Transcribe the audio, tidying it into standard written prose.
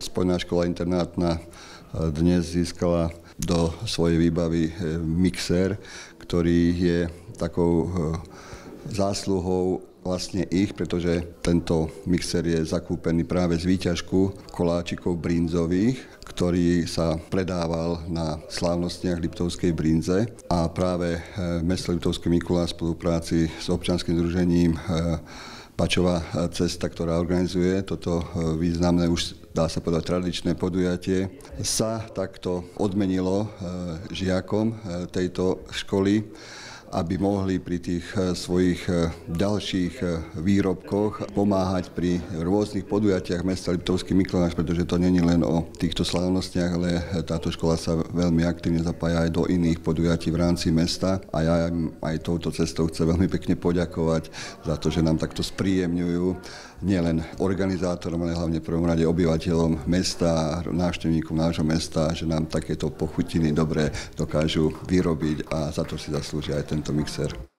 Spojná škola internátna dnes získala do svojej výbavy mixér, ktorý je takou zásluhou vlastne ich, pretože tento mixér je zakúpený práve z výťažku koláčikov brínzových, ktorý sa predával na slávnostiach Liptovskej brínze a práve mesto Liptovské Mikuláš v spolupráci s občianskym združením Pačová cesta, ktorá organizuje toto významné, už dá sa povedať tradičné podujatie, sa takto odmenilo žiakom tejto školy, aby mohli pri tých svojich ďalších výrobkoch pomáhať pri rôznych podujatiach mesta Liptovský Mikuláš, pretože to není len o týchto slávnostiach, ale táto škola sa veľmi aktívne zapája aj do iných podujatí v rámci mesta a ja aj touto cestou chcem veľmi pekne poďakovať za to, že nám takto spríjemňujú nielen organizátorom, ale hlavne v prvom rade obyvateľom mesta, návštevníkom nášho mesta, že nám takéto pochutiny dobré dokážu vyrobiť a za to si zaslúžia aj tento mixér.